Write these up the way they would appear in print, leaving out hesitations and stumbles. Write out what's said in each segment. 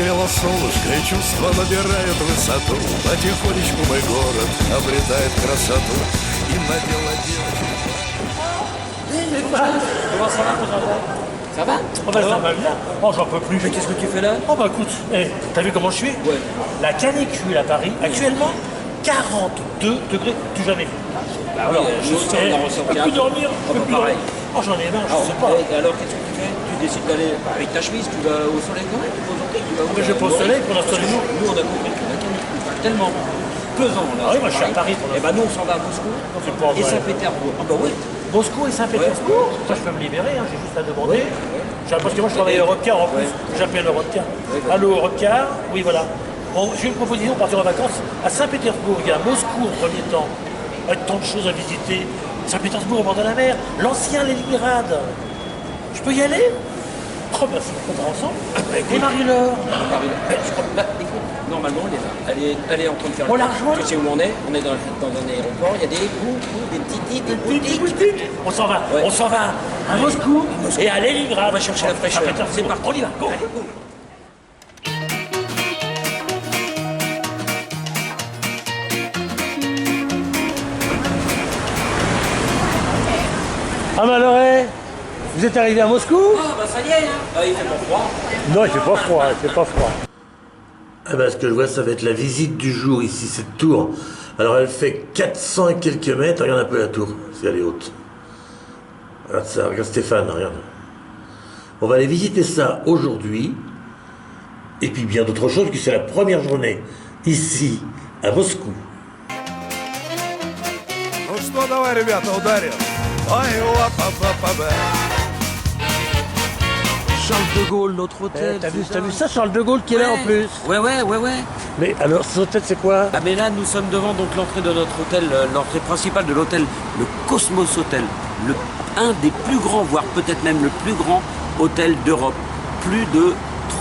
Согрело солнышко, и чувства набирают высоту. Потихонечку мой город обретает красоту. И надела девочка. Comment ça va, mon jardin? Ça va? Oh bah ça va bien. Oh j'en peux plus. Mais qu'est-ce que tu fais là? Oh bah écoute, t'as vu comment je suis? Ouais. La canicule à Paris, actuellement, 42 degrés, tout jamais vu. Bah oui, je sais, on en ressort je peux plus dormir, je peux plus pareil. dormir. Oh j'en ai marre, je sais pas. Et alors qu'est-ce que tu fais? Tu décides d'aller avec ta chemise, tu vas au soleil quand même? Tu vas au soleil, tu vas où? Mais je vais pas au soleil pour l'instant. Nous on a compris que la canicule est tellement pesant là. Ah oui, moi je suis à Paris pour Et l'instant. bah nous on s'en va à Moscou C'est pas et vrai. Saint-Pétersbourg. Ah bah oui. Moscou et Saint-Pétersbourg, ça je peux me libérer, hein, j'ai juste à demander. Parce que moi je travaille à Europcar en plus, j'appelle Europcar. Allô Europcar, oui voilà. Bon, j'ai une proposition, partir en vacances à Saint-Pétersbourg, il y a Moscou en premier temps, avec tant de choses à visiter. Saint-Pétersbourg au bord de la mer, l'ancien Leningrad. Je peux y aller? Oh ben on va ensemble. Et Marie-Laure? Bah, écoute, normalement elle est là. Elle est en train de faire On le la tour. rejoint? Tu sais où on est? On est dans un aéroport, il y a des Des boutiques. boutiques. On s'en va, Ouais. on s'en va à Moscou et à Leningrad. On va chercher la fraîcheur. C'est parti, on y va, go. Ah Maloré, vous êtes arrivé à Moscou? Ah bah ça y est, hein. Ah, il fait pas froid. Non, il fait pas froid, il fait pas froid. Ah ben, ce que je vois, ça va être la visite du jour ici, cette tour. Alors elle fait 400 et quelques mètres, regarde un peu la tour, si elle est haute. Regarde ça, regarde Stéphane, regarde. On va aller visiter ça aujourd'hui. Et puis bien d'autres choses, puisque c'est la première journée ici, à Moscou. Ну что, давай, ребята, ударим. Ой, ла-па-па-па-па. Charles de Gaulle, notre hôtel. T'as vu ça, Charles de Gaulle qui est là en plus? Ouais. Mais alors, cet hôtel, c'est quoi? Ah mais là nous sommes devant donc l'entrée de notre hôtel, l'entrée principale de l'hôtel, le Cosmos Hotel, un des plus grands, voire peut-être même le plus grand hôtel d'Europe. Plus de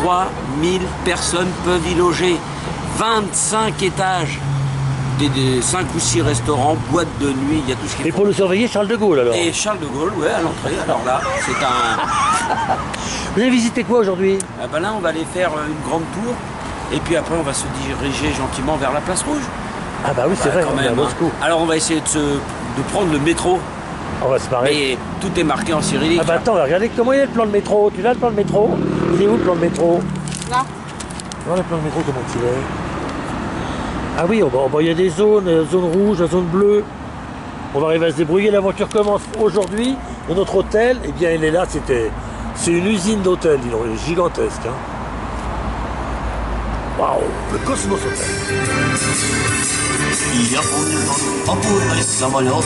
3000 personnes peuvent y loger, 25 étages, des 5 ou 6 restaurants, boîtes de nuit, il y a tout ce qu'il Et faut. pour le surveiller, Charles de Gaulle alors? Et Charles de Gaulle, ouais, à l'entrée, alors là, c'est un... Vous avez visité quoi aujourd'hui? Ah ben là on va aller faire une grande tour, et puis après on va se diriger gentiment vers la place rouge. Ah bah oui, c'est vrai, Quand on est à même, Moscou. hein. Alors on va essayer de prendre le métro. On va se marrer. Mais tout est marqué en cyrillique. Ah bah attends, regardez comment il est le plan de métro. Tu l'as le plan de métro? Il est où le plan de métro? Là. Voilà le plan de métro, comment il est? Ah oui, il y a des zones, zone rouge, zone bleue. On va arriver à se débrouiller. L'aventure commence aujourd'hui. Et notre hôtel, eh bien il est là, c'est une usine d'hôtel, dis donc, il est gigantesque. Hein. Waouh, le Cosmos Hotel. Я помню тот попутный самолет,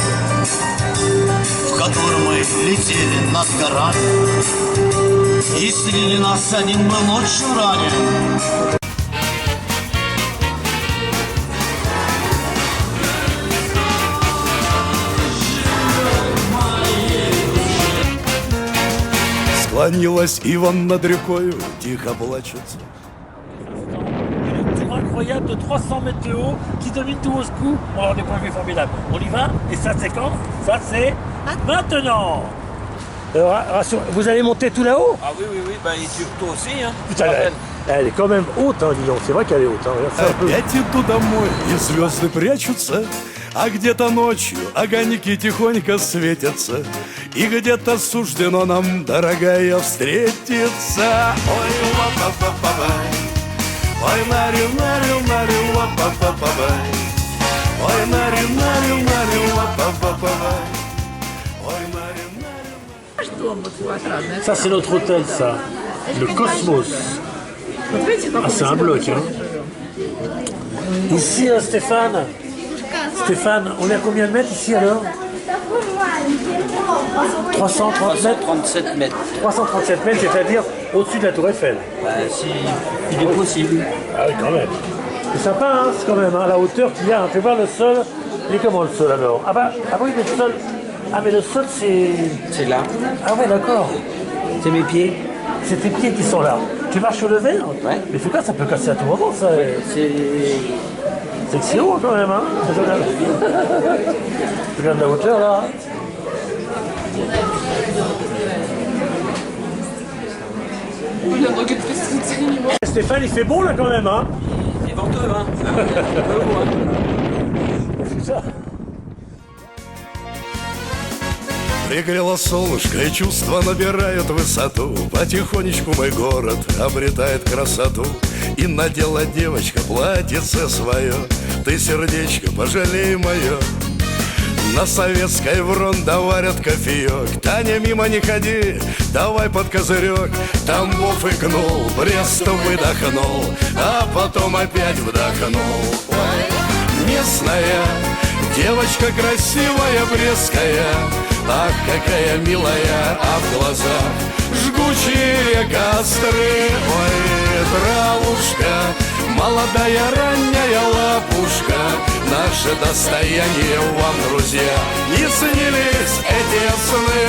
в котором мы летели над горами. И среди нас один был ночью ранен. Склонилась Иван над рекою, тихо плачет. Une tour incroyable de 300 mètres de haut qui domine tout Moscou. On va avoir des points de vue formidables. On y va? Et ça, c'est quand? Ça, c'est maintenant. Vous allez monter tout là-haut? Ah oui, bah et toi aussi, hein. Putain, elle est quand même haute, hein, dis donc. C'est vrai qu'elle est haute. Hein. Regarde ça un peu. Опять иду домой, и звезды прячутся, а где-то ночью огоньки тихонько светятся, и где-то суждено нам, дорогая, встретиться. Ой, ла-па-па-па-бай, ой, нари-нари-нари, ла-па-па-па-бай, ой, нари-нари-нари, ла-па-па-па-бай, ой, нари-нари-нари. Ça, c'est notre hôtel, ça. Le Cosmos. Ah, c'est un bloc, hein. Ici, Stéphane. Stéphane, on est à combien de mètres ici alors? 330 mètres 37 mètres. 337 mètres, c'est-à-dire au-dessus de la Tour Eiffel. Bah, si il est possible. Ah oui, quand même. C'est sympa, hein, c'est quand même, hein, la hauteur qu'il y a. Fais voir le sol. Il est comment le sol alors? Ah bah oui, le sol. Ah mais le sol, c'est... C'est là. Ah ouais, d'accord. C'est mes pieds. C'est tes pieds qui sont là. Tu marches sur le verre? Ouais. Mais c'est quoi, ça peut casser à tout moment, ça. C'est... C'est que c'est haut quand même, hein. Tu regardes la hauteur là. Stéphane, il fait bon là quand même, hein? C'est venteux, hein. Un peu haut, hein. C'est ça. Пригрело солнышко, и чувства набирают высоту. Потихонечку мой город обретает красоту. И надела девочка платьице свое. Ты, сердечко, пожалей мое. На Советской врон доварят кофеек. Таня, мимо не ходи, давай под козырек. Тамбов икнул, Брест выдохнул, а потом опять вдохнул. Ой, местная девочка красивая, брестская. Ах, какая милая, а в глазах жгучие костры. Ой, травушка, молодая ранняя лапушка, наше достояние вам, друзья, не снились эти сны.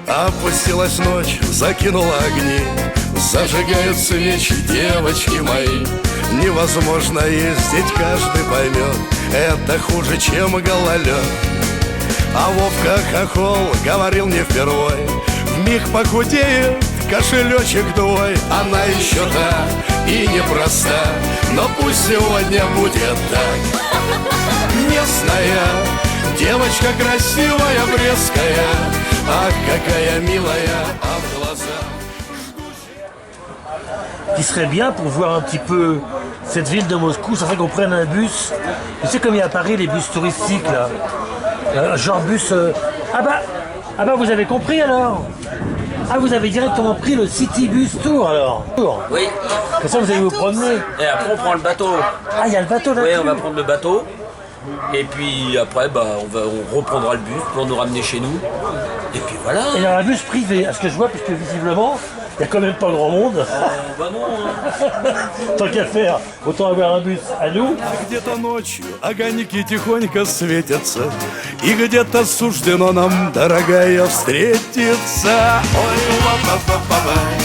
Опустилась ночь, закинула огни, зажигают свечи девочки мои. Невозможно ездить, каждый поймет, это хуже, чем гололед. А Вовка Хохол говорил не впервой, вмиг похудеет кошелечек твой. Она еще та и непроста, но пусть сегодня будет так. Местная девочка красивая, брестская. Ах, какая милая, а в глазах. Qui serait bien pour voir un petit peu cette ville de Moscou, ça serait qu'on prenne un bus. Tu sais comme il y a à Paris les bus touristiques là. Genre bus. Ah bah vous avez compris alors. Ah vous avez directement pris le City Bus Tour alors. Oui. Comme ça vous allez vous promener. Et après, on prend le bateau. Ah il y a le bateau là. Oui, on va prendre le bateau. Et puis après, bah, on reprendra le bus pour nous ramener chez nous. Et puis voilà. Et il y a un bus privé, à ce que je vois, parce que visiblement, il n'y a quand même pas grand monde. Bah non, hein. Tant qu'à faire, autant avoir un bus à nous. Где-то ночью огоньки тихонько светятся, и где-то суждено нам, дорогая, встретиться. Ой, ла-па-па-па-бай,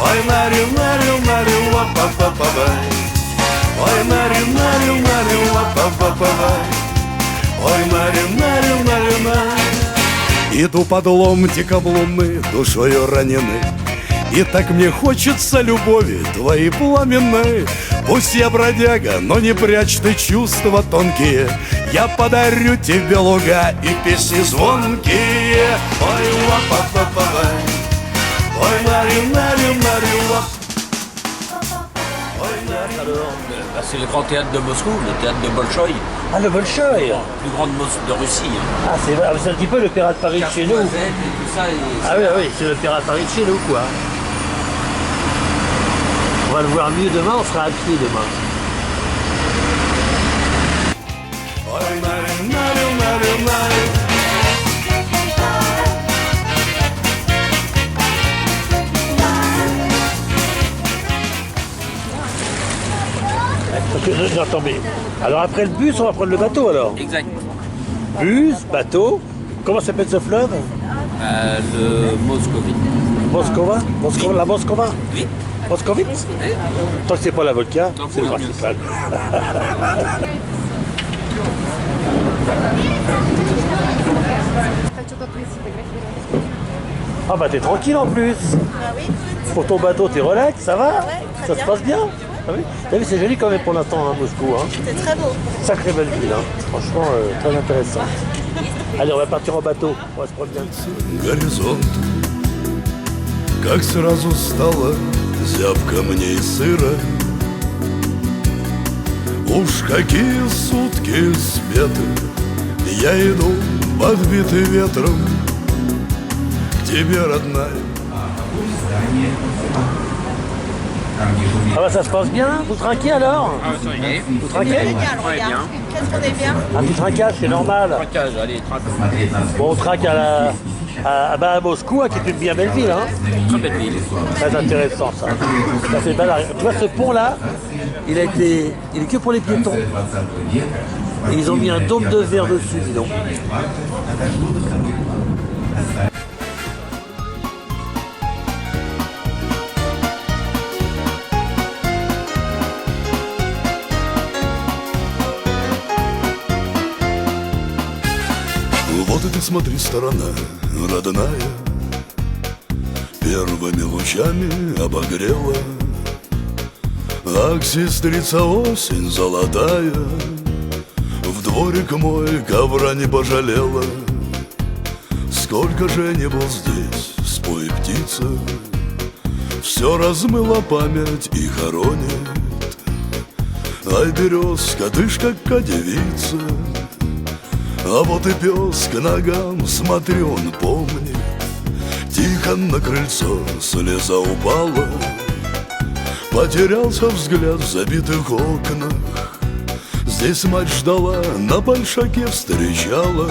ой, нари-нари-нари, ла-па-па-па-бай, ой, нари-нари-нари, ла-па-па-па-бай, ой, нари-нари-нари-нари. Иду под ломтиком луны, душою ранены, и так мне хочется любови твоей пламенной. Пусть я бродяга, но не прячь ты чувства тонкие. Я подарю тебе луга и песни звонкие. Ой, ла-па-па-па-бай, ой, нари-нари-нари, ла. Bah, c'est le grand théâtre de Moscou, le théâtre de Bolchoï, Ah, le Bolchoï. plus grande de Russie. Ah, c'est un petit peu l'Opéra de Paris de chez nous. Et tout ça, Ah oui, c'est l'Opéra de Paris de chez nous, quoi. On va le voir mieux demain, on sera à pied demain. Ой, нари-нари-нари-нари. Non, attendez. Alors après le bus, on va prendre le bateau alors. Exact. Bus, bateau. Comment s'appelle ce fleuve? Le Moscovite. Moscova? La Moscova? Oui. Moscovite? Tant que c'est pas la Volca, c'est le principal. Ah bah t'es tranquille en plus. Pour ton bateau, t'es relax, ça va? Ça se passe bien? Ah oui. T'as vu, c'est joli quand même pour l'instant, hein, Moscou. Hein. C'est très beau. Sacrée belle ville, hein. Franchement, très intéressant. Allez, on va partir en bateau, on va se promener. Горизонт, как сразу стало зябко мне и сыро. Уж какие сутки спеты, я иду, подбитый ветром, к тебе, родная. Ah bah ça se passe bien? Vous trinquez alors? Vous trinquez? Regarde. Qu'est-ce qu'on est bien? Un petit trinquage, c'est normal. Allez, Bon, on trinque à Moscou, hein, qui est une bien belle ville. Hein. très belle ville. Très intéressant ça. Ça fait belle. Tu vois ce pont là, il est que pour les piétons. Et ils ont mis un dôme de verre dessus, dis donc. Вот и ты смотри, сторона родная, первыми лучами обогрела. Ах, сестрица осень золотая, в дворик мой ковра не пожалела. Сколько же не был здесь, спой, птица, все размыла память и хоронит. Ай, березка, ты ж какая девица, а вот и пес к ногам, смотри, он помнит. Тихо на крыльцо слеза упала, потерялся взгляд в забитых окнах. Здесь мать ждала, на большаке встречала.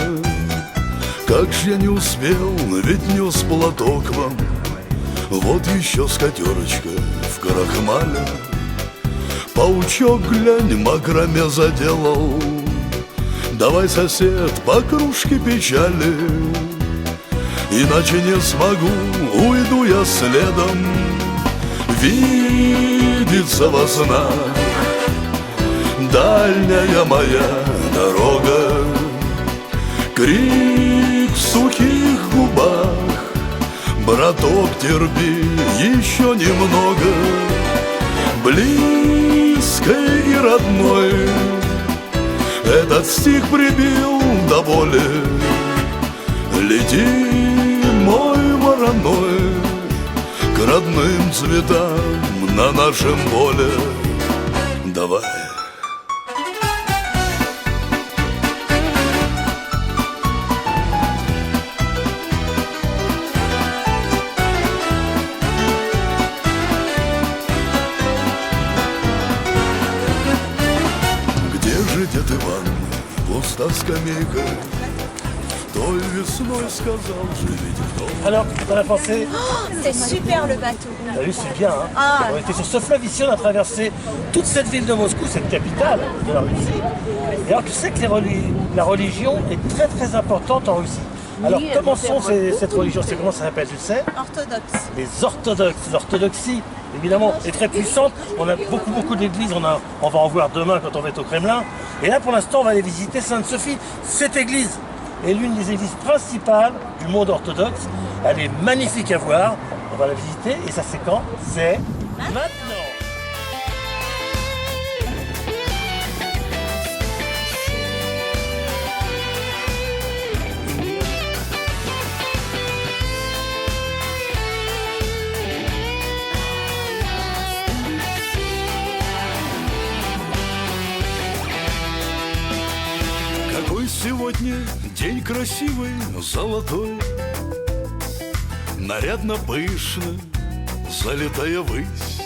Как ж я не успел, ведь нес платок вам. Вот еще скатерочка в крахмале, паучок, глянь, макраме заделал. Давай, сосед, по кружке печали, иначе не смогу, уйду я следом. Видится во снах дальняя моя дорога, крик в сухих губах. Браток, терпи еще немного, близкой и родной. Этот стих прибил до боли. Лети, мой вороной, к родным цветам на нашем поле. Давай. Дед Иван, пуста скамейка, той весной сказал, живите в дом. Alors, t'en as pensé? C'est super le bateau. T'as vu, c'est bien, hein? Ah. On était sur ce fleuve ici, on a traversé toute cette ville de Moscou, cette capitale de la Russie. Et alors, tu sais que la religion est très très importante en Russie. Alors, comment sont cette religion? C'est comment ça s'appelle, tu le sais? Orthodoxe. Les orthodoxes. L'orthodoxie, évidemment, est très puissante. On a beaucoup d'églises. On va en voir demain quand on va être au Kremlin. Et là, pour l'instant, on va aller visiter Sainte-Sophie. Cette église est l'une des églises principales du monde orthodoxe. Elle est magnifique à voir. On va la visiter. Et ça, c'est quand? C'est maintenant. Сегодня день красивый, золотой, нарядно, пышно, залитая высь.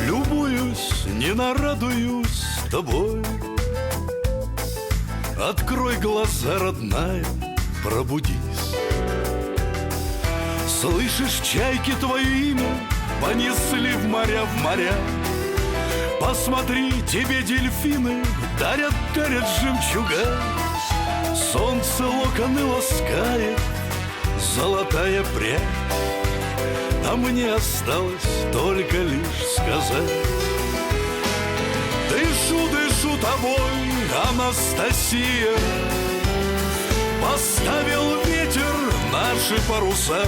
Любуюсь, не нарадуюсь тобой. Открой глаза, родная, пробудись. Слышишь, чайки твое имя понесли в моря, в моря. Посмотри, тебе дельфины дарят жемчуга. Солнце локоны ласкает, золотая прядь. А мне осталось только лишь сказать: дышу тобой, Анастасия. Поставил ветер наши паруса.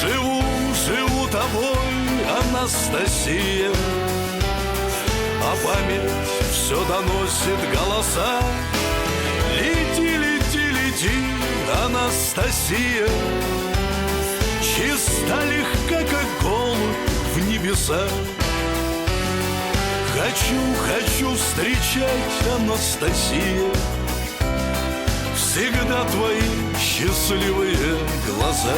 Живу тобой, Анастасия. А память все доносит голоса. Лети, Анастасия. Чиста, легка, как голубь в небеса. Хочу встречать, Анастасия, всегда твои счастливые глаза.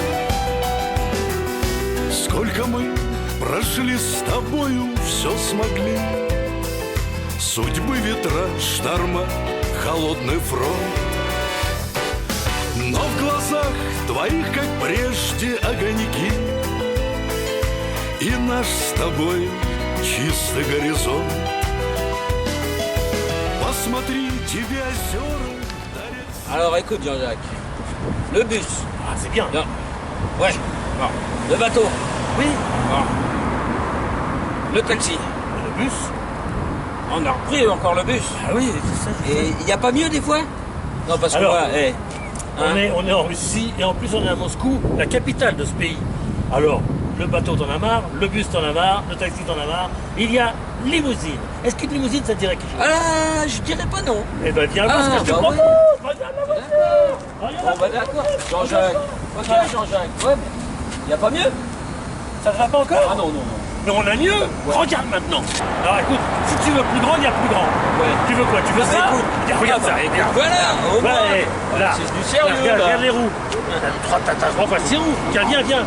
Сколько мы прошли с тобою, все смогли. Судьбы, ветра, шторма, холодный фронт. Но в глазах твоих, как прежде, огоньки. И наш с тобой чистый горизонт. Посмотри, тебе озера дарят... Alors écoute Jean-Jacques, le bus. Ah, c'est bien. Non. Ouais. Non. Le bateau. Oui. Non. Le taxi. Le bus. On a repris encore le bus. Ah oui, c'est ça. Et il n'y a pas mieux des fois? Non, parce que Alors, moi, on est en Russie et en plus on est à Moscou, la capitale de ce pays. Alors, le bateau t'en a marre, le bus t'en a marre, le taxi t'en a marre. Il y a limousine. Est-ce qu'une limousine ça te dirait quelque chose? Ah, je dirais pas non. Eh ben viens voir ce que je te propose. ouais. Regarde la voiture. Bon, bah d'accord. Jean-Jacques. Ok, Jean-Jacques. Ouais, mais il n'y a pas mieux? Ça te va pas encore? Ah non, non, non. Mais on a mieux. Regarde maintenant. Alors écoute, si tu veux plus grand, il y a plus grand. Ouais. Tu veux quoi? Tu veux ça? Regarde ça, regarde. Voilà, au moins. Ouais, là. C'est du sérieux, Regarde, là. regarde les roues. T'as 3 fois 6 roues. Tiens, viens. Regarde.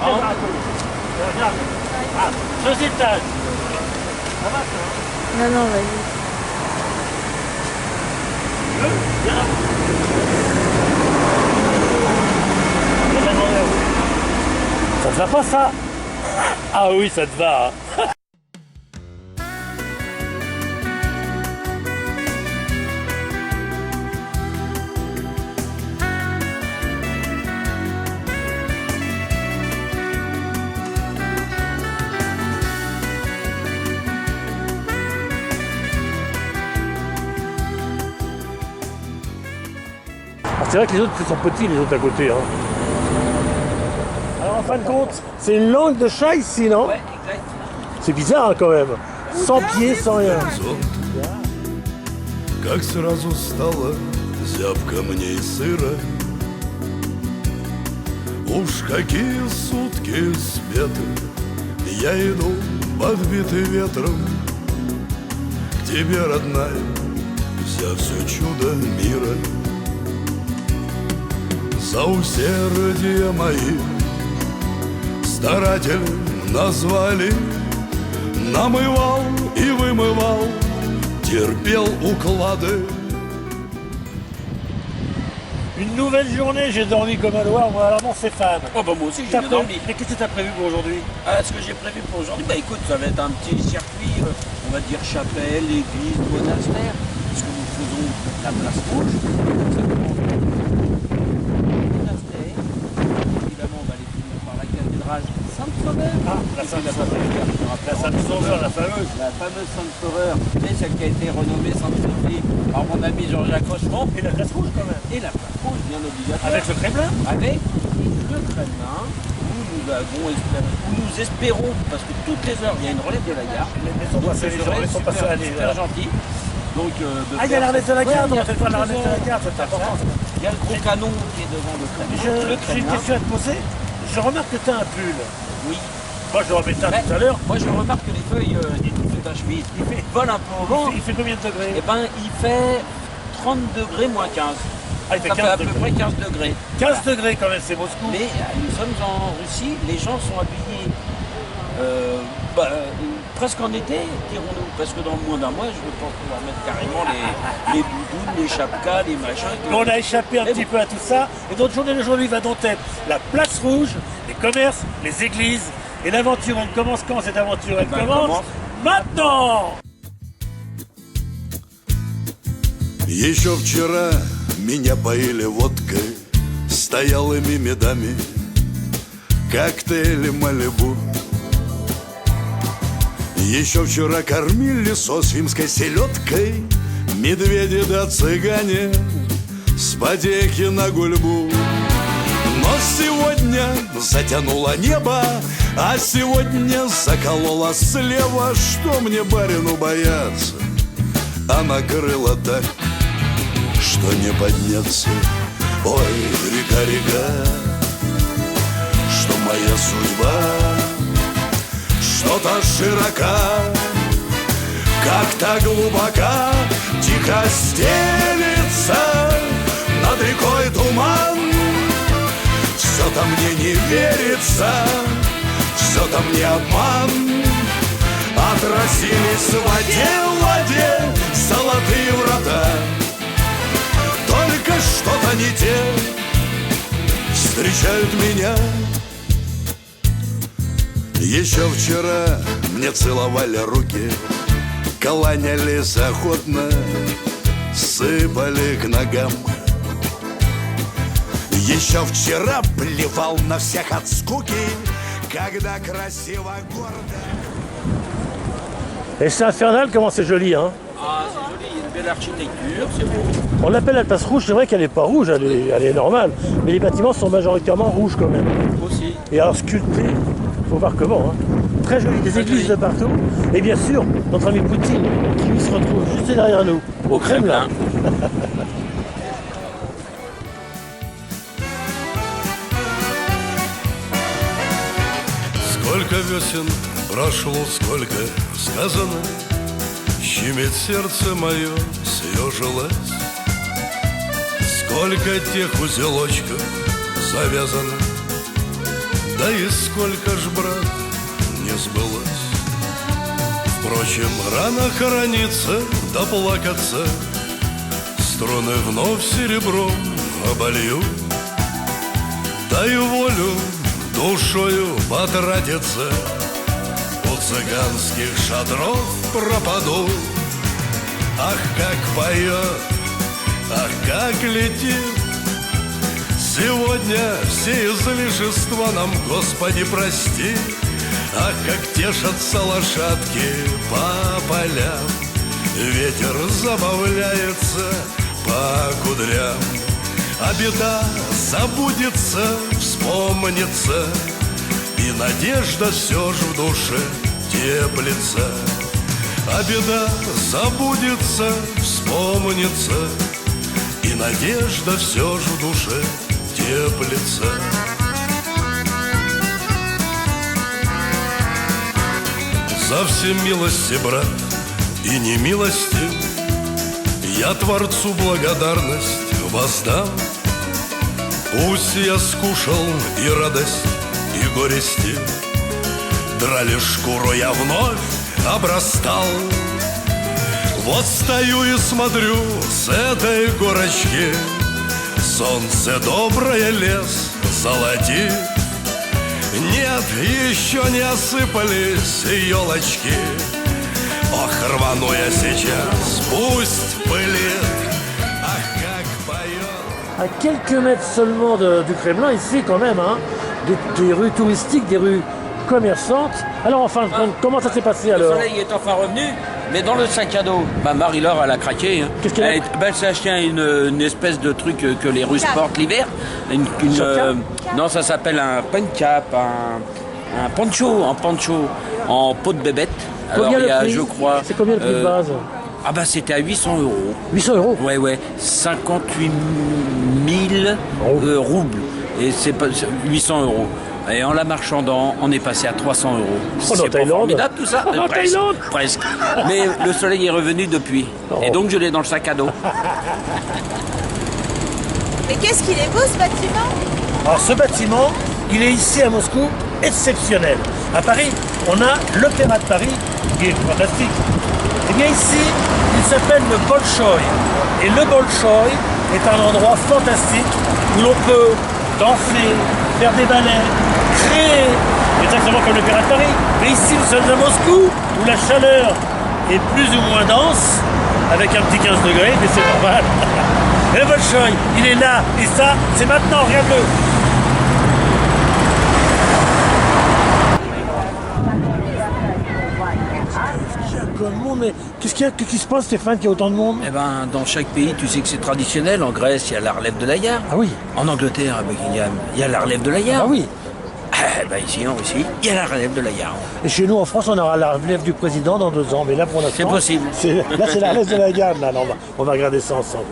Ah, 2 étages. Ça va, ça? Non, non, vas-y. Viens. Ça te va pas, ça? Ah oui, ça te va. Hein. C'est vrai que les autres sont petits, les autres à côté. Hein. Alors en fin de compte, c'est une langue de chat ici, non? Ouais, exact. C'est bizarre hein, quand même. Sans pied, sans rien. Горизонт, как сразу стало зябко мне и сыро. Уж какие сутки сметы, я иду подбитый ветром к тебе, родная, вся все чудо мира. За усердие мои старателем назвали, намывал и вымывал, терпел уклады. Une nouvelle journée, j'ai dormi comme un loir, moi, alors mon Stéphane. Oh bah moi aussi j'ai T'as bien prévu- dormi. Mais qu'est-ce que tu as prévu pour aujourd'hui? Ah, ce que j'ai prévu pour aujourd'hui, bah écoute, ça va être un petit circuit, on va dire chapelle, église, monastère, puisque nous faisons la place rouge. Donc ça commence par le monastère. Évidemment, on va aller finir par la cathédrale Sainte-Sauveur. Ah, la Sainte-Sauveur. La Sainte-Sauveur, la fameuse. La fameuse Sainte-Sauveur, c'est celle qui a été renommée Sainte-Sophie par mon ami Jean-Jacques Rochefort. Et la place rouge quand même. Et la place rouge, bien obligatoire. Avec le Kremlin. Avec le Kremlin, où nous espérons, parce que toutes les heures, il y a une relève de la gare. Les sont passés, les gens sont passés à super gentil. Donc, Ah, il y a la relève de la gare, donc il y a cette fois la toutes relève les de la heures. gare, c'est important. Il y a le gros canon qui est devant le Kremlin. J'ai une question à te poser. Je remarque que tu as un pull. Oui. Moi, je le remettais Mais tout à l'heure. Moi, je remarque que les feuilles de ta cheville volent un peu au vent. Il fait combien de degrés? Eh ben, il fait 30 degrés moins 15. Ah, il fait Ça fait 15 à peu degrés. près 15 degrés. 15 degrés quand même, c'est Moscou. Mais nous sommes en Russie, les gens sont habillés presque en été, dirons-nous, parce que dans le moins d'un mois, je pense pouvoir mettre carrément les doudounes, les chapkas, les machins. On a échappé un Mais petit bon. peu à tout ça. Et notre journée d'aujourd'hui va donc être la place rouge, les commerces, les églises. Et l'aventure, elle commence quand cette aventure? Elle ben, elle commence commence maintenant. Еще вчера меня поили водкой, стоялыми медами, коктейли Малибу. Еще вчера кормили сосвимской селедкой, медведи да цыгане с потехи на гульбу. Но сегодня затянуло небо, а сегодня закололо слева. Что мне, барину, бояться? А накрыло так, что не подняться. Ой, река, река, что моя судьба что-то широка, как-то глубока, тихо стелится над рекой туман. Все-то мне не верится, все-то мне обман. Отразились в воде золотые врата. Только что-то не те встречают меня. Еще вчера мне целовали руки, кланялись охотно, сыпали к ногам. Еще вчера плевал на всех от скуки, когда красиво, гордо. Et c'est infernal comment c'est joli, hein. Ah, c'est joli, il y a une belle architecture, c'est beau. On l'appelle la place rouge, c'est vrai qu'elle n'est pas rouge, elle est normale. Mais les bâtiments sont majoritairement rouges quand même. Aussi. Et alors sculptés, il faut voir comment. Hein. Très joli, des églises de partout. Et bien sûr, notre ami Poutine, qui lui se retrouve juste derrière nous, au Kremlin. Сколько весен прошло, сколько сказано, щемит сердце мое, съежилось. Сколько тех узелочков завязано, да и сколько ж, брат, не сбылось. Впрочем, рано хорониться да плакаться, струны вновь серебром оболью. Даю волю душою потратиться, у цыганских шатров пропаду. Ах, как поет, ах, как летит. Сегодня все излишества нам, Господи, прости. Ах, как тешатся лошадки по полям, ветер забавляется по кудрям. А беда забудется, вспомнится, и надежда все ж в душе теплится. А беда забудется, вспомнится, и надежда все ж в душе теплится. За все милости, брат, и немилости я Творцу благодарность воздам. Пусть я скушал и радость, и горести, драли шкуру я вновь обрастал. Вот стою и смотрю с этой горочки, солнце доброе лес золотит. Нет, еще не осыпались елочки. Ох, рвану я сейчас, пусть пылит. Ах, как поет. À quelques mètres seulement du Kremlin, ici quand même, hein, des rues touristiques, des rues commerçantes. Alors en fin de compte, comment ça s'est passé Le alors? soleil est enfin revenu, mais dans le sac à dos, Marie-Laure, elle a craqué. Hein. Qu'est-ce qu'elle a? Elle s'est acheté une espèce de truc que les Russes portent l'hiver. Non, ça s'appelle un pancap, un poncho, en peau de bébête. Alors, Combien il y le a, prix? je crois... C'est combien le prix de base? Ah bah c'était à 800 €. 800 €. Ouais, 58 000 roubles. Et c'est pas 800 €. Et en la marchandant, on est passé à 300 €. en C'est pas Thaïlande. formidable tout ça? En Thaïlande. Presque. Mais le soleil est revenu depuis. Et donc je l'ai dans le sac à dos. Mais qu'est-ce qu'il est beau ce bâtiment! Alors ce bâtiment, il est ici à Moscou exceptionnel. À Paris, on a l'Opéra de Paris qui est fantastique. Et bien ici, il s'appelle le Bolchoï. Et le Bolchoï est un endroit fantastique où l'on peut danser, faire des ballets, créer, exactement comme l'Opéra de Paris. Mais ici, nous sommes à Moscou où la chaleur est plus ou moins dense, avec un petit 15 degrés, mais c'est normal. Et le Bolchoï, il est là, et ça, c'est maintenant, regarde-le. Le monde, mais qu'est-ce qui se passe, Stéphane, qu'il y a autant de monde? Eh ben, dans chaque pays, tu sais que c'est traditionnel. En Grèce, il y a la relève de la Yarde. Ah oui. En Angleterre, à Buckingham, il y a la relève de la Yarde. Ah oui. Eh ben, ici, il y a la relève de la Yarde. Et chez nous, en France, on aura la relève du président dans 2 ans. Mais là, pour l'instant... C'est possible. Là, c'est la relève de la garde. Là, on va regarder ça ensemble.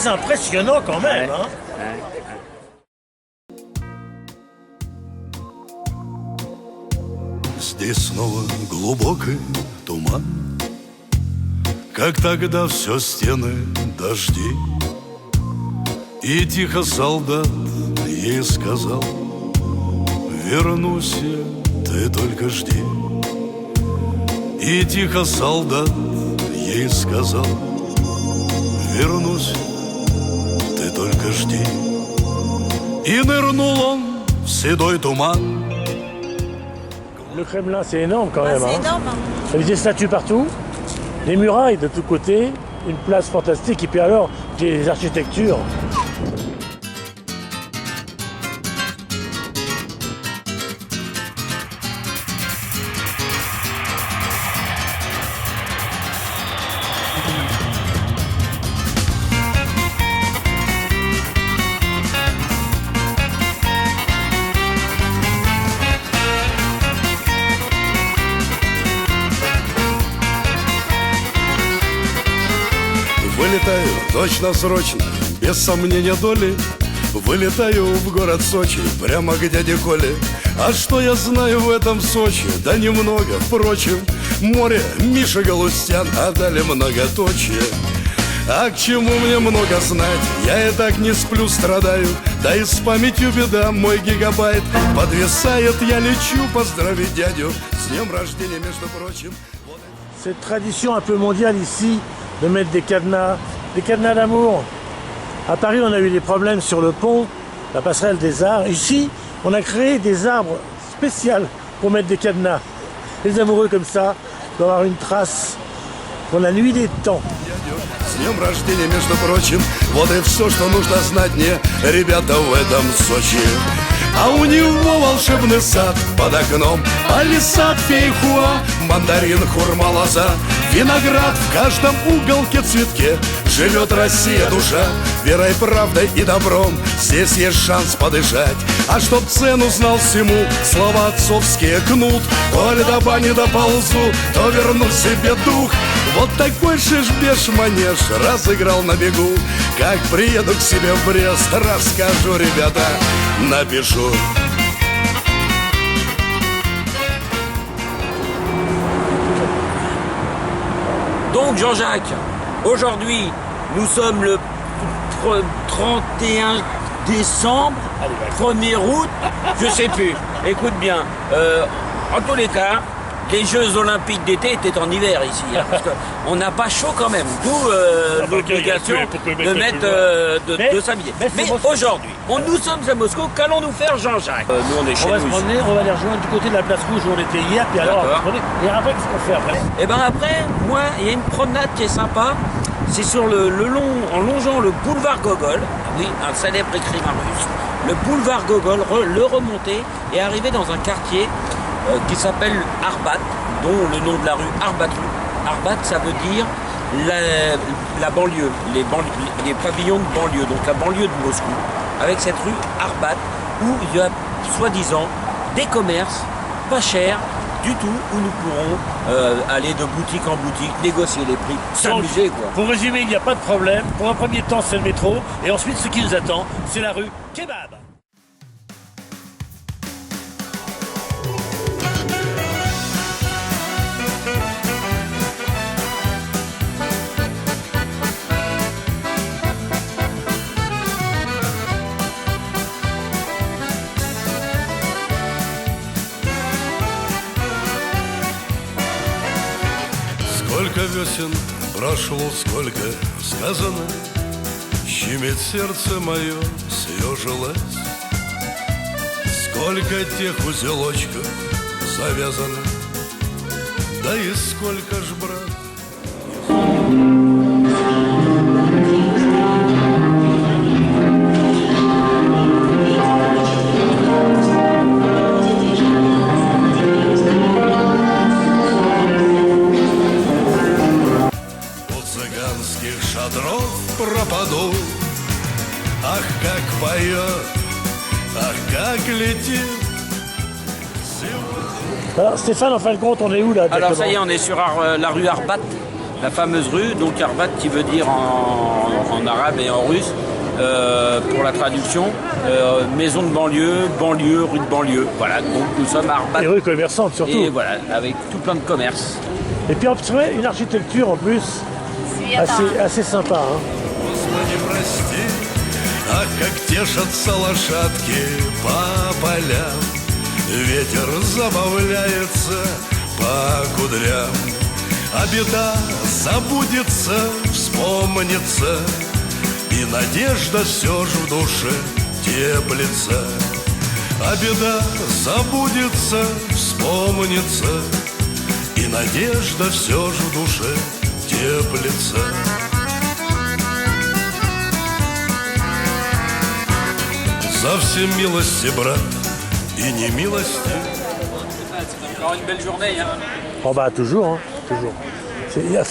impressionnant quand même. Ouais. Hein. Здесь снова глубокий туман, как тогда все стены дожди. И тихо солдат ей сказал: вернусь я, ты только жди. И тихо солдат ей сказал: вернусь, ты только жди. И нырнул он в седой туман. Le Kremlin, c'est énorme quand même. C'est Hein. énorme. Il y a des statues partout, des murailles de tous côtés, une place fantastique et puis alors des architectures. Вылетаю точно-срочно, без сомнения доли. Вылетаю в город Сочи, прямо к дяде Коле. А что я знаю в этом Сочи? Да немного, впрочем. Море, Миша Галустян, а далее многоточие. А к чему мне много знать? Я и так не сплю, страдаю. Да и с памятью беда, мой гигабайт подвисает. Я лечу поздравить дядю с днем рождения, между прочим. Cette tradition un peu mondiale ici de mettre des cadenas d'amour. À Paris, on a eu des problèmes sur le pont, la passerelle des arts. Ici, on a créé des arbres spéciaux pour mettre des cadenas. Les amoureux comme ça doivent avoir une trace pour la nuit des temps. С днем рождения, между прочим. Вот и все, что нужно знать мне, ребята, в этом Сочи. А у него волшебный сад под окном, палисад, фейхуа, мандарин, хурма, лоза, виноград в каждом уголке, цветке. Живет Россия, душа, верой, правдой и добром. Здесь есть шанс подышать. А чтоб цену знал всему, слова отцовские кнут. Коли до бани доползу, то верну себе дух. Вот такой шиш-беш-манеж разыграл на бегу. Как приеду к себе в Брест, расскажу, ребята, напишу. Donc Jean-Jacques, aujourd'hui, nous sommes le 31 décembre, 1er août, je sais plus. Écoute bien, en tous les cas, les Jeux Olympiques d'été étaient en hiver ici, hein, parce qu'on n'a pas chaud quand même, d'où l'obligation de mettre de s'habiller. Mais aujourd'hui, nous sommes à Moscou, qu'allons-nous faire, Jean-Jacques? Nous on est chez On va se nous. promener, on va aller rejoindre du côté de la place rouge où on était hier, puis alors on va se promener. Et après, qu'est-ce qu'on fait après? Et ben après, moi, il y a une promenade qui est sympa. C'est sur en longeant le boulevard Gogol, oui, un célèbre écrivain russe. Le boulevard Gogol, le remonter et arriver dans un quartier qui s'appelle Arbat, dont le nom de la rue Arbat. Arbat, ça veut dire la banlieue, les pavillons de banlieue, donc la banlieue de Moscou, avec cette rue Arbat où il y a soi-disant des commerces pas chers du tout, où nous pourrons aller de boutique en boutique, négocier les prix, s'amuser quoi. Pour résumer, il n'y a pas de problème. Pour un premier temps, c'est le métro. Et ensuite, ce qui nous attend, c'est la rue Kebab. Сколько весен прошло, сколько сказано, щемит сердце мое, съежилось. Сколько тех узелочков завязано, да и сколько ж, брат. Пропаду. Ах, как поет, ах, как lètit. Alors Stéphane, en fin de compte, on est où là? Alors ça y est, on est sur la rue Arbat. la fameuse rue, donc Arbat qui veut dire en arabe et en russe, pour la traduction, maison de banlieue, banlieue, rue de banlieue. Voilà, donc nous sommes à Arbat. Et rue commerçante surtout. Et voilà, avec tout plein de commerces. Et puis observez une architecture en plus assez sympa. Hein. Господи, прости, а как тешатся лошадки по полям. Ветер забавляется по кудрям, а беда забудется, вспомнится, и надежда все ж в душе теплится. А беда забудется, вспомнится, и надежда все ж в душе теплится. За все милости, брат, и не милости. C'est encore une belle journée. Hein. Oh bah toujours, hein, toujours. C'est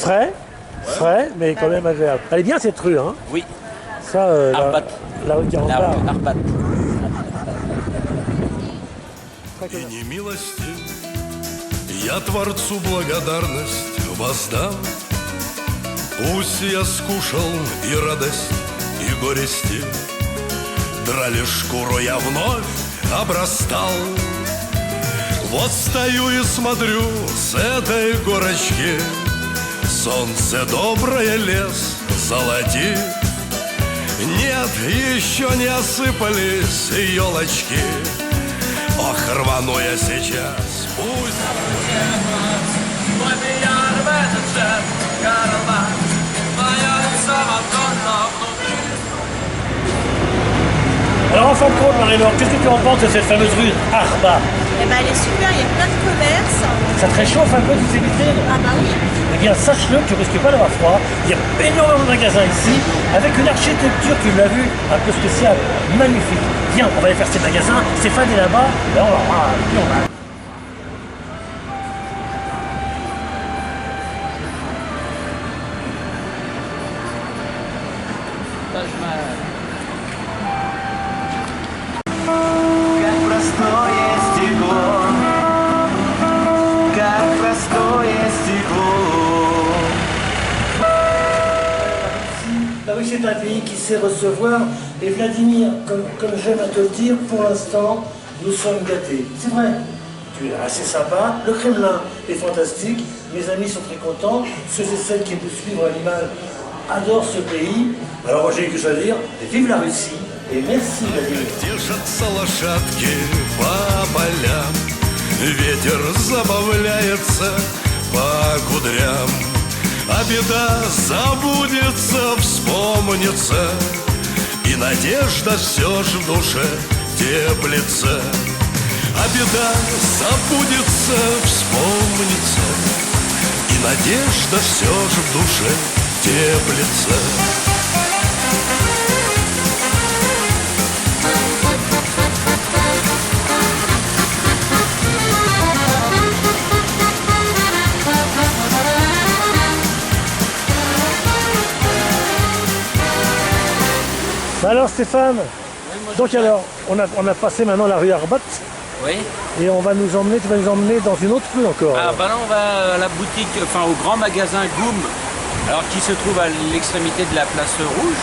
frais, mais quand même agréable. Elle est bien cette rue, hein. Oui, Ça, Arbat. la rue 40 la rue Arbat. И не милости, я Творцу благодарность воздам. Пусть я скушал и радость, и горести, драли шкуру я вновь обрастал. Вот стою и смотрю с этой горочки, солнце доброе лес золотит. Нет, еще не осыпались елочки. Ох, рвану я сейчас, пусть. Alors en fin de compte, Marie-Laure, qu'est-ce que tu en penses de cette fameuse rue Arbat? Eh ben, elle est super, il y a plein de commerces. Ça te réchauffe un peu toutes ces vitrines? Ah bah oui. Eh bien, sache-le, tu risques pas d'avoir froid. Il y a énormément de magasins ici, avec une architecture, tu l'as vu, un peu spéciale, magnifique. Viens, on va aller faire ces magasins. Stéphane est là-bas, là on va voir, puis on va. Как простое стекло, как простое стекло. La Russie est un pays qui sait recevoir, et Vladimir, comme j'aime à te le dire, pour l'instant, nous sommes gâtés. C'est vrai, tu es assez sympa, le Kremlin est fantastique, mes amis sont très contents, ceux et celles qui me suivent à l'image adorent ce pays. Alors moi j'ai que ça à dire, vive la Russie, et merci Vladimir. Тешатся лошадки по полям, ветер забавляется по кудрям, а беда забудется, вспомнится, и надежда все ж в душе теплится. А беда забудется, вспомнится, и надежда все ж в душе теплится. Alors Stéphane, donc alors, on a passé maintenant la rue Arbat, Oui. et tu vas nous emmener dans une autre rue encore. Ah bah là on va à la boutique, enfin au grand magasin Goum, alors qui se trouve à l'extrémité de la place Rouge.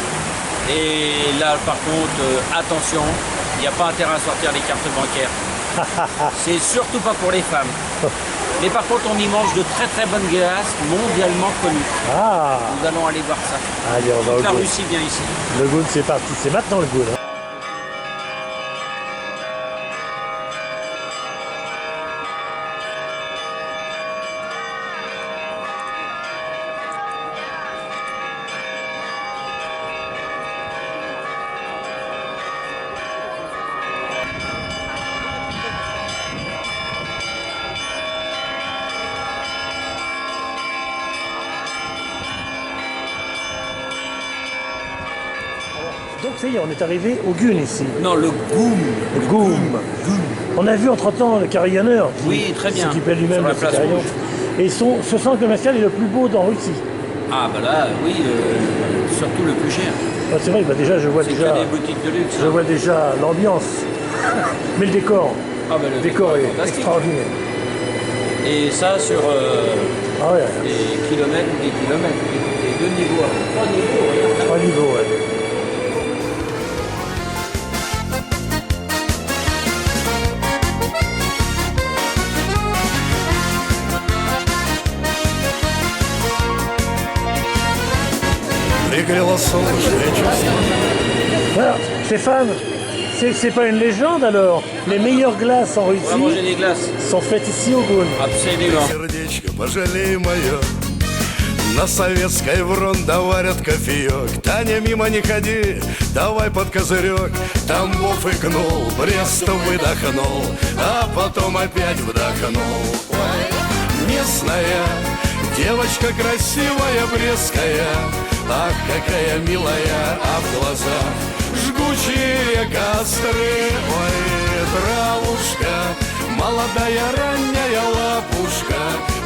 Et là par contre, attention, il n'y a pas intérêt à sortir les cartes bancaires. C'est surtout pas pour les femmes. Mais par contre on y mange de très très bonnes glaces mondialement connues. Ah, Nous allons aller voir ça. allez, on va au Donc la Goun. Russie vient ici. Le Goun, c'est parti, c'est maintenant le Goun. Hein. Donc ça y est, on est arrivé au Goun ici. Non, le Goum. Le Goum. On a vu entre-temps le carillonneur qui Oui, très bien. s'occupait lui-même Sur la de ce place carillon. Rouge. Et ce centre commercial est le plus beau dans Russie. Ah bah là, oui, surtout le plus cher. Ah, c'est vrai, bah déjà je vois C'est déjà, que des boutiques de luxe. je hein. vois déjà l'ambiance. Mais le décor, Ah bah, le décor est fantastique. extraordinaire. Et ça sur Ah ouais, des kilomètres ou des kilomètres. Et deux niveaux, trois niveaux. Regarde. 3 niveaux, ouais. Пригрело солнечное чувство. Alors, Stéphane, c'est pas une légende alors. Les meilleures glaces en On va manger Russie des glaces. sont faites ici au Gaune. Absolument. Сердечко, пожалей мое. На Советской Вронда варят кофеек. Таня, мимо не ходи, давай под козырек. Тамбов икнул, Брест выдохнул, а потом опять вдохнул. Ой, местная девочка красивая, брестская. Ах, какая милая, а в глазах жгучие костры. Ой, травушка, молодая ранняя лапушка,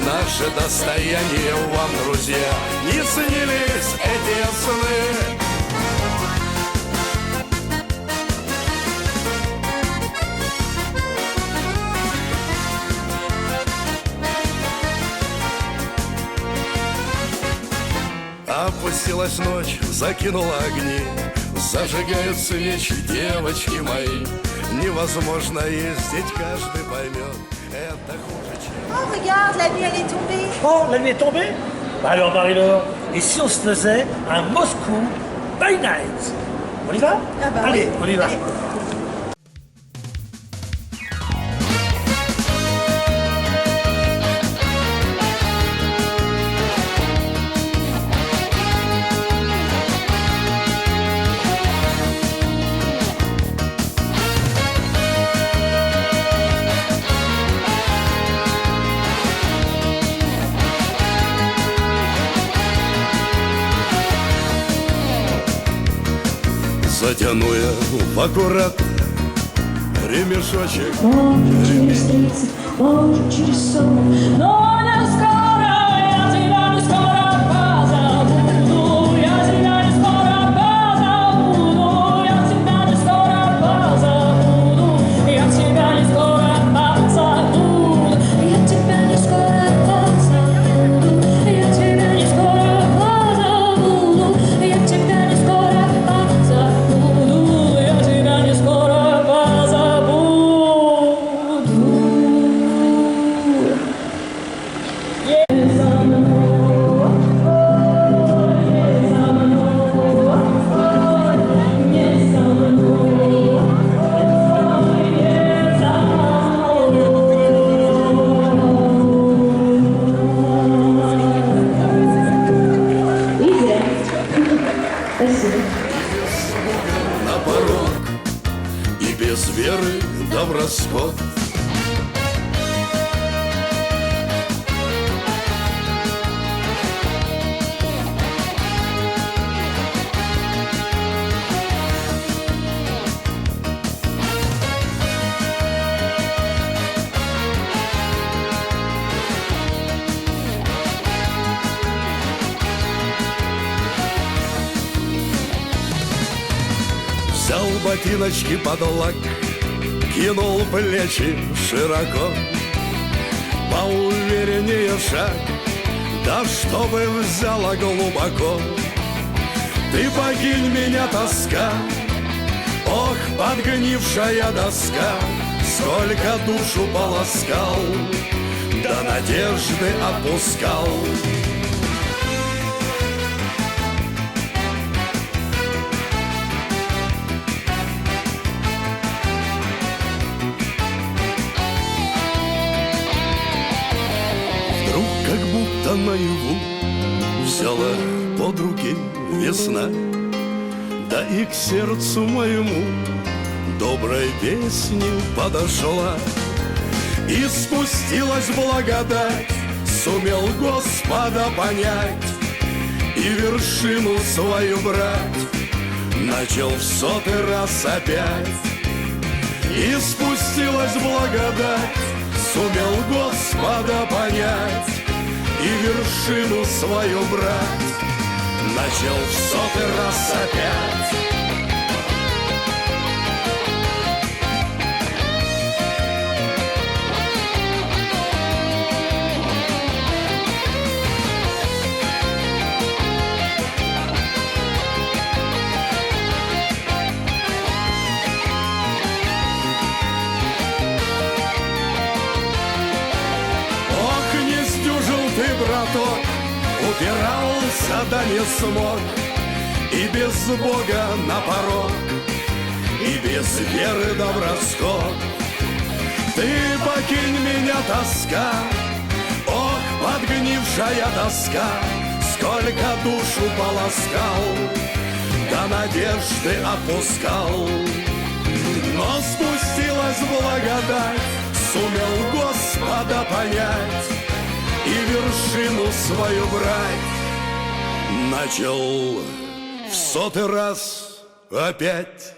наше достояние вам, друзья, не снились эти сны. Опустилась ночь, закинула огни, зажигают свечи, девочки мои. Невозможно ездить, каждый поймет, это хуже, чем... Oh, regarde, la nuit, elle est tombée. Oh, la nuit est tombée. Bah alors Marie-Laure, et si on se faisait un Moscou by night? On y va? Ah bah Allez, oui. on y va. Allez. Затяну я в аккурат ремешочек. Может, через 30, может, через 40, но не скоро, я тебя не скоро позабуду, я тебя не скоро позабуду, я тебя не скоро позабуду, я тебя не скоро позабуду, я тебя не скоро позабуду, я тебя не скоро позабуду, я тебя не скоро позабуду, я тебя не скоро позабуду. На порог и без веры да в расход. Взял ботиночки под лак, кинул плечи широко, поувереннее шаг, да чтобы взяла глубоко. Ты покинь меня, тоска, ох, подгнившая доска, сколько душу полоскал, до надежды отпускал. Вдруг, как будто наяву, взяла под руки весна, да и к сердцу моему доброй песни подошла. И спустилась благодать, сумел Господа понять и вершину свою брать, начал в 100-й раз опять. И спустилась благодать, сумел Господа понять и вершину свою брать, начал в 100-й раз опять. знаток, упирался да не смог, и без Бога на порог, и без веры да в расход. Ты покинь меня, тоска, ох, подгнившая тоска, сколько душу полоскал, до надежды отпускал. Но спустилась благодать, сумел Господа понять и вершину свою брать. Начал в 100-й раз опять.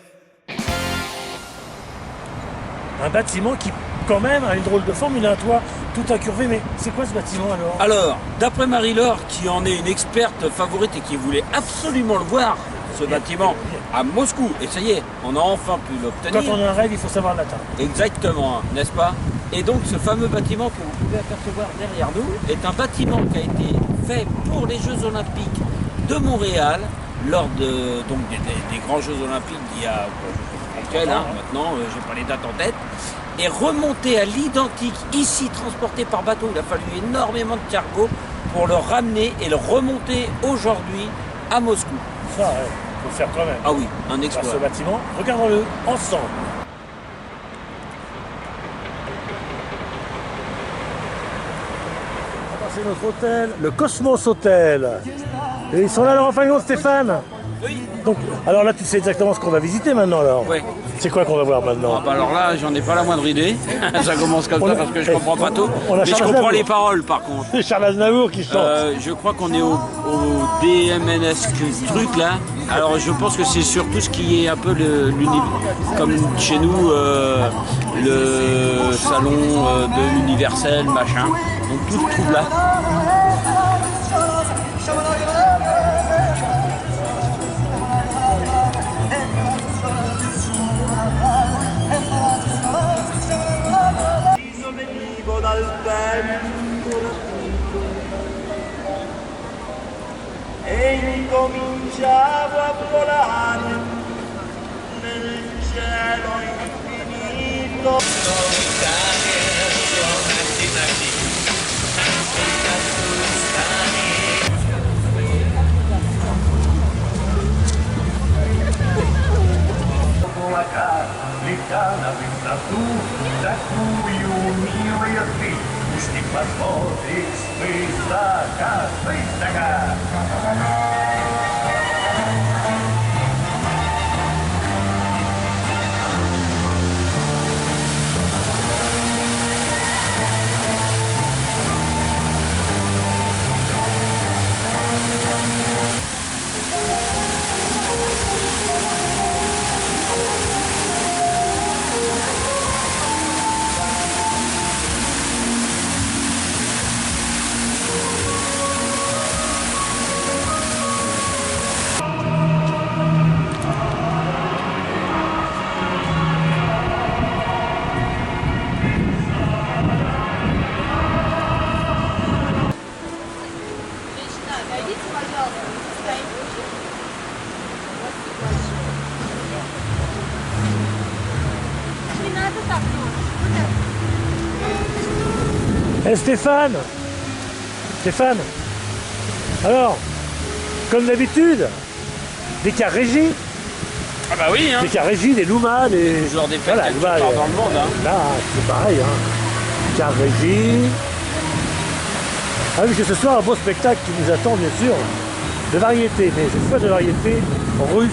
Un bâtiment qui, quand même, a une drôle de forme, il a un toit tout incurvé, mais c'est quoi ce bâtiment alors? Alors, d'après Marie-Laure, qui en est une experte favorite et qui voulait absolument le voir, ce bâtiment, à Moscou, et ça y est, on a enfin pu l'obtenir. Quand on a un rêve, il faut savoir l'atteindre. Exactement, n'est-ce pas? Et donc ce fameux bâtiment que vous pouvez apercevoir derrière nous est un bâtiment qui a été fait pour les Jeux Olympiques de Montréal, lors de, donc des grands Jeux Olympiques d'il y a, maintenant, j'ai pas les dates en tête, est remonté à l'identique, ici transporté par bateau. Il a fallu énormément de cargo pour le ramener et le remonter aujourd'hui à Moscou. Ça, il faut le faire quand même. Ah oui, un exploit. Ce bâtiment, regardons-le ensemble. C'est notre hôtel, le Cosmos Hotel. Et ils sont là, alors enfin, Stéphane. Oui. Donc, alors là, tu sais exactement ce qu'on va visiter maintenant, alors. Oui. C'est quoi qu'on va voir maintenant? Ah bah alors là, j'en ai pas la moindre idée. Ça commence comme ça parce que je comprends pas tout. Mais je comprends les paroles par contre. C'est Charles Aznavour qui chante. Je crois qu'on est au DMNS truc là. Alors je pense que c'est surtout ce qui est un peu comme chez nous le salon de l'universel machin. Donc tout se trouve là. Venivo dal vento rapito e incominciavo a volare nel cielo infinito. Летала в высоту, такую милую ты. Уж не посмотришь свысока, свысока. Не надо так, Eh Stéphane! Stéphane! Alors, comme d'habitude, des cars régis, Ah bah oui, hein. des cars régis, des Luma, des... Genre des fêtes Voilà, quelque Luma, part dans le monde. Hein. Là, c'est pareil, hein. Car régie. Ah oui, que ce soir, un beau spectacle qui nous attend, bien sûr, de variété, mais cette fois de variété russe.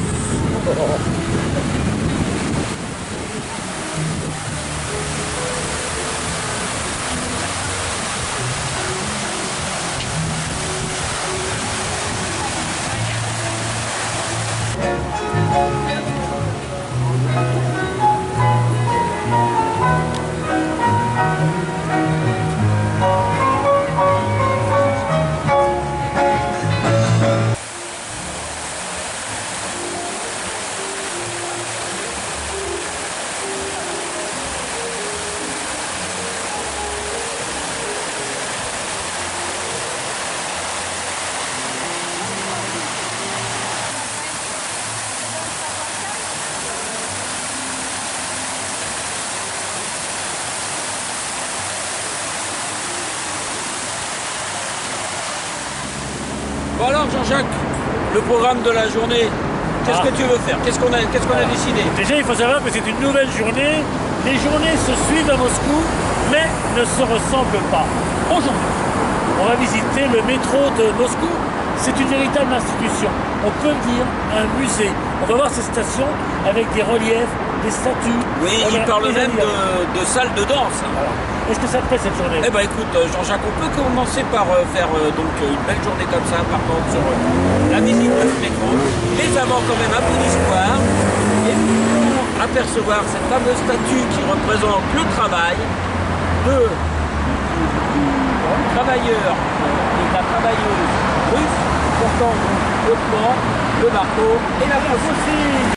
alors Jean-Jacques, le programme de la journée, qu'est-ce que tu veux faire? Qu'est-ce qu'on a décidé? Déjà, il faut savoir que c'est une nouvelle journée. Les journées se suivent à Moscou, mais ne se ressemblent pas. Aujourd'hui, on va visiter le métro de Moscou. C'est une véritable institution. On peut dire un musée. On va voir ces stations avec des reliefs, des statues. Oui, il parle même de salle de danse. Voilà. Est-ce que ça te plaît cette journée? Eh ben écoute Jean-Jacques, on peut commencer par faire donc une belle journée comme ça, partant sur la visite de ce métro, mais avant quand même un peu d'histoire, et pour apercevoir cette fameuse statue qui représente le travail du travailleur et de la travailleuse russe, portant hautement le marteau et la fosse aussi.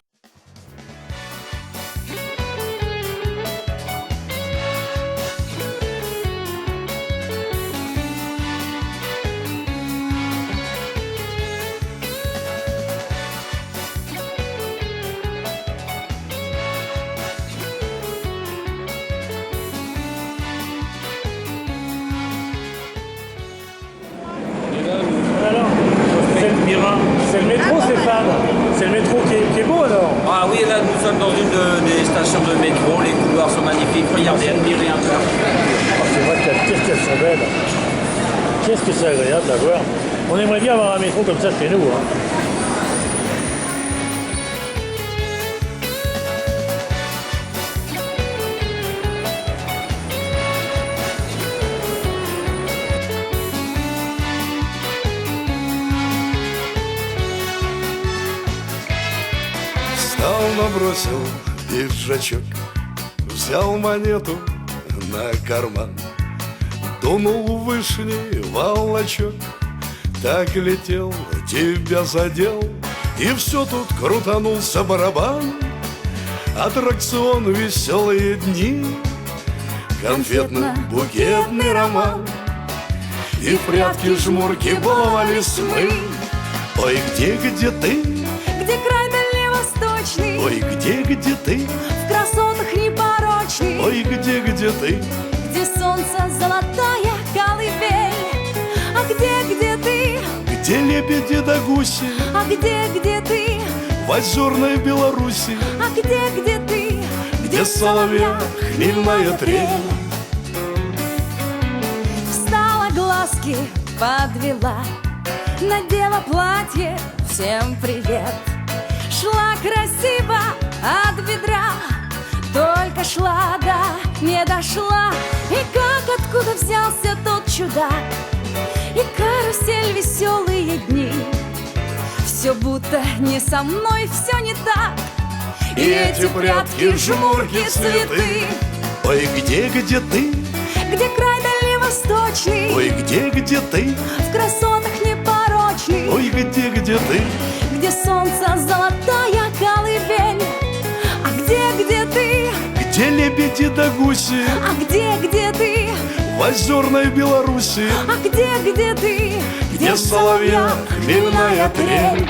Alors, c'est le métro, Stéphane. C'est le métro qui est beau alors. Ah oui, là nous sommes dans une des stations de métro, les couloirs sont magnifiques, regardez, admirez un peu. Oh, c'est vrai qu'est-ce qu'elles sont belles. Qu'est-ce que c'est agréable à voir. On aimerait bien avoir un métro comme ça chez nous. Hein. Встал, набросил пиджачок, взял монету на карман, дунул в вышний волочок, так летел, тебя задел, и все тут крутанулся барабан. Аттракцион, веселые дни, конфетно-букетный роман, и в прятки жмурки баловались мы. Ой, где ты? Где край дальневосточный? Ой, где ты? В красотах непорочный. Ой, где ты? Где солнце золотая колыбель. А где ты? Где лебеди да гуси? А где ты? В озерной Беларуси, А где ты? где соловья хмельная трель. Встала, глазки подвела, надела платье, всем привет. Шла красиво от бедра, только шла, да не дошла. И как откуда взялся тот чудак, и карусель, веселые дни. Все будто не со мной, все не так. И эти прятки, жмурки, цветы. Ой, где ты? Где край дальневосточный? Ой, где ты? В красотах непорочный. Ой, где ты? Где солнце золотая колыбель. А где ты? Где лебеди да гуси? А где ты? В озерной Беларуси, А где ты? где соловья хмельная трель.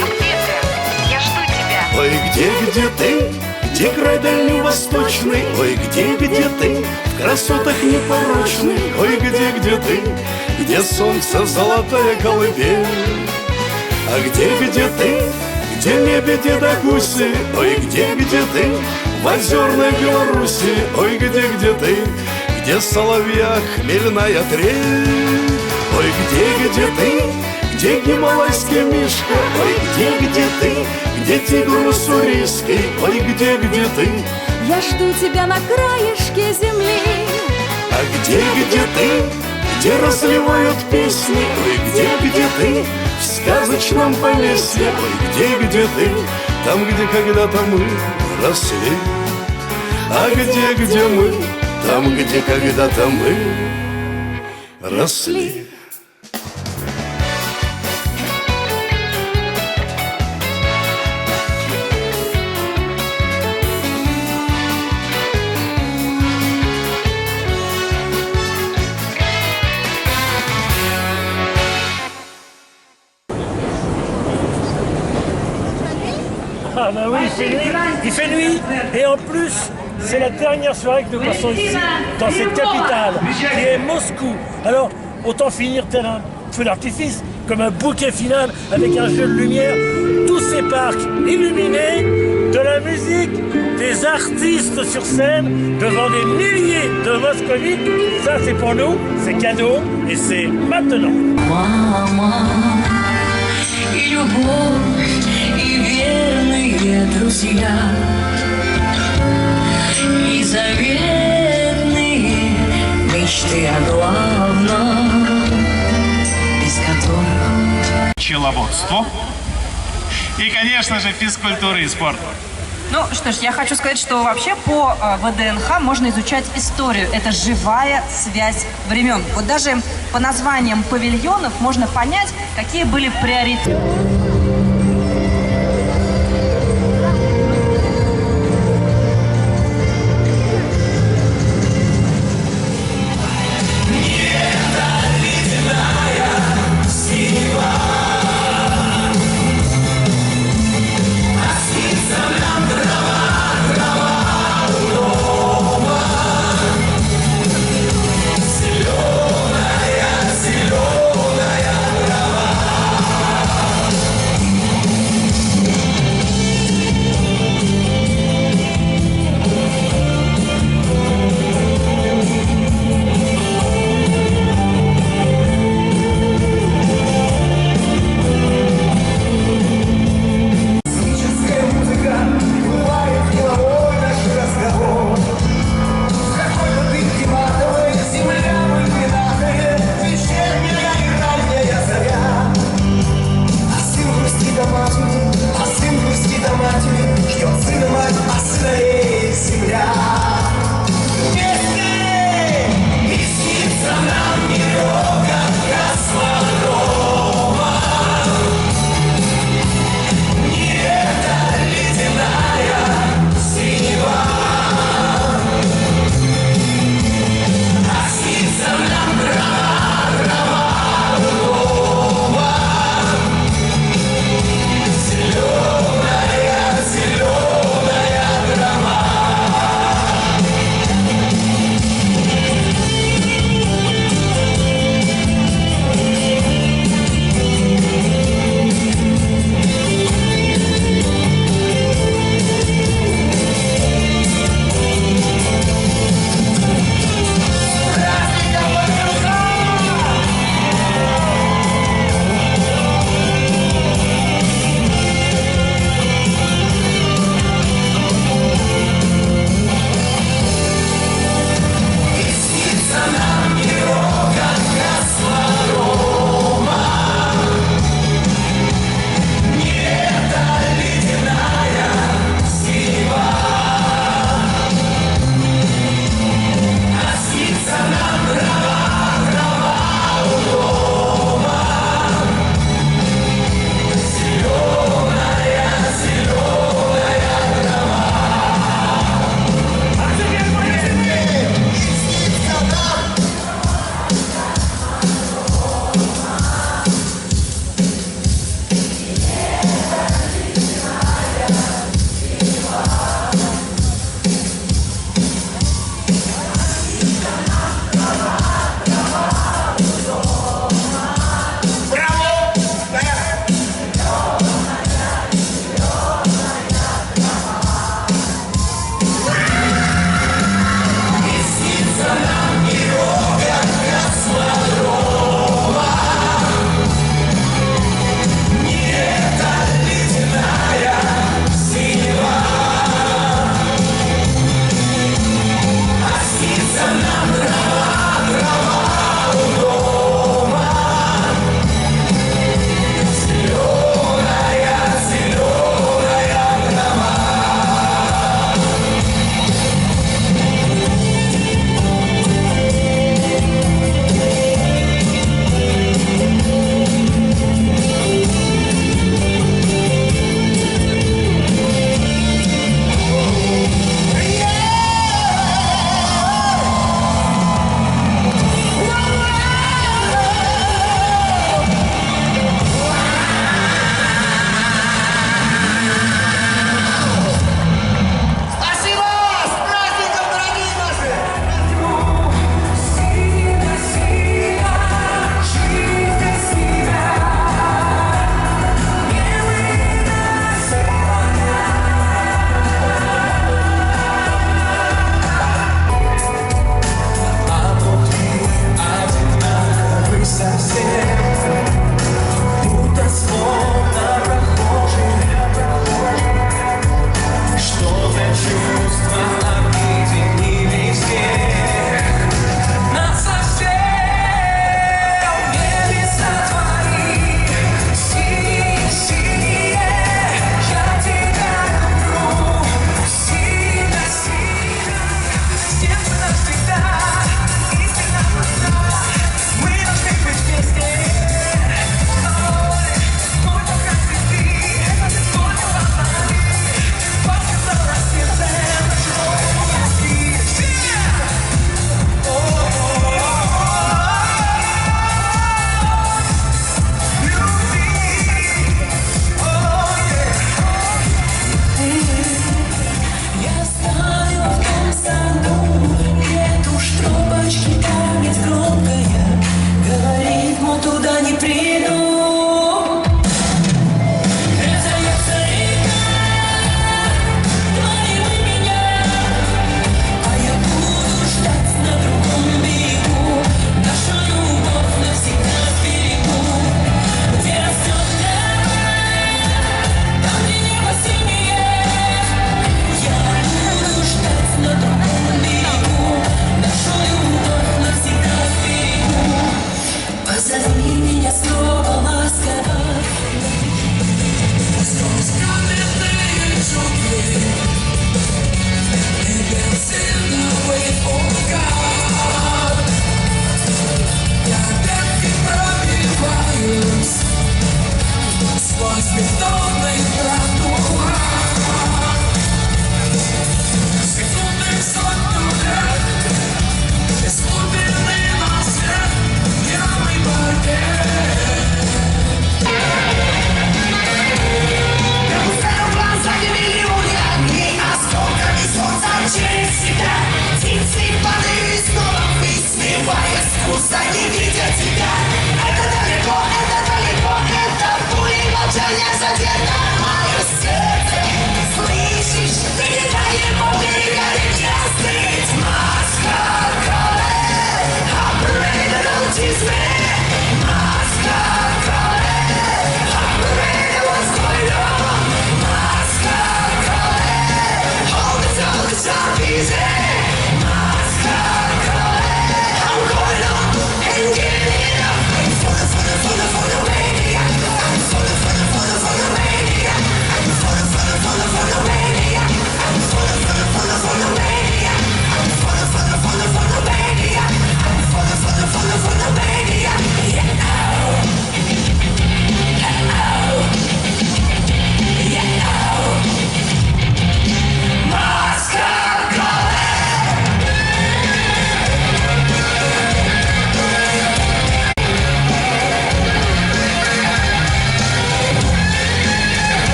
Ну где ты? Я жду тебя. Ой, где ты? Где край дальневосточный? Ой, где ты? В красотах непорочный. Ой, где ты? Где солнце золотая колыбель. А где ты? Где лебеди да гуси? Ой, где ты? В озерной Беларуси. Ой, где ты? Где соловья хмельная трель. Ой, где ты? Где гималайский мишка? Ой, где ты? Где тигр уссурийский? Ой, где ты? Я жду тебя на краешке земли. А где ты? Где разливают песни? Ой, где ты? В сказочном Полесье. Ой, где ты? Там, где когда-то мы росли. А где мы? Там, где когда-то мы росли. Ah bah oui, il fait nuit. Et en plus, c'est la dernière soirée que nous passons ici, dans cette capitale, qui est Moscou. Alors, autant finir tel un feu d'artifice, comme un bouquet final avec un jeu de lumière, tous ces parcs illuminés, de la musique, des artistes sur scène, devant des milliers de moscovites. Ça, c'est pour nous, c'est cadeau, et c'est maintenant. Мама и любовь, и верные друзья, и заветные мечты о главном, без которых пчеловодство и, конечно же, физкультура и спорт. Ну что ж, я хочу сказать, что вообще по ВДНХ можно изучать историю. Это живая связь времен. Вот даже по названиям павильонов можно понять, какие были приоритеты.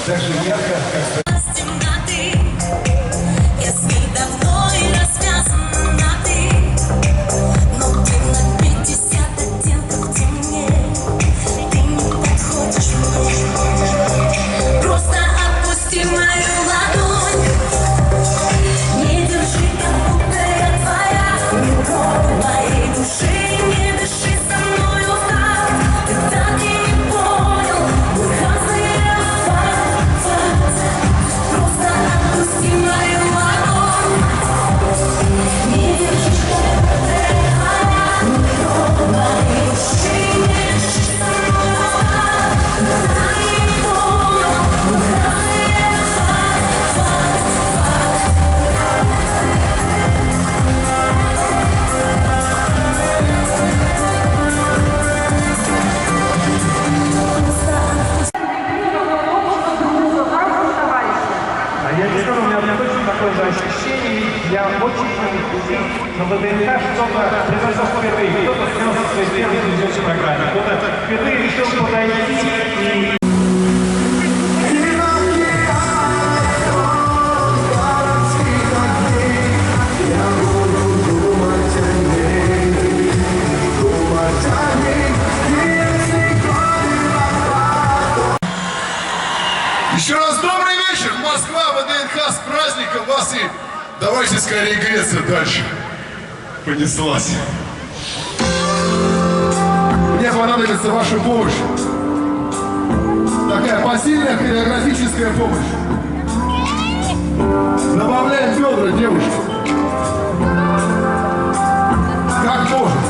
так же ярко, как я очень любил на ВДНХ что-то произошло впервые. Кто-то снялся в своей первой телевизионной программе, кто-то впервые решил подойти и... Еще раз добрый вечер, Москва, ВДНХ, с праздником вас, и давайте скорее греться дальше. Понеслась. Мне понадобится ваша помощь. Такая посильная хореографическая помощь. Добавляем бедра, девушка. Как можно.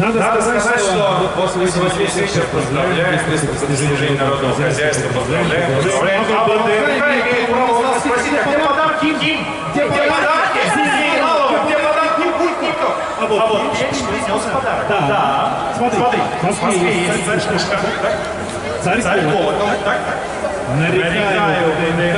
Надо сказать, что после сегодняшних поздравляем, достижения народного хозяйства, поздравляем. А ВДНХ имеет право у нас спросить, а где подарки? Где подарки? Где подарки путников? А вот я принес подарок. Да. Смотри. В Москве есть царь с молотом. Нарекаю ВДНХ.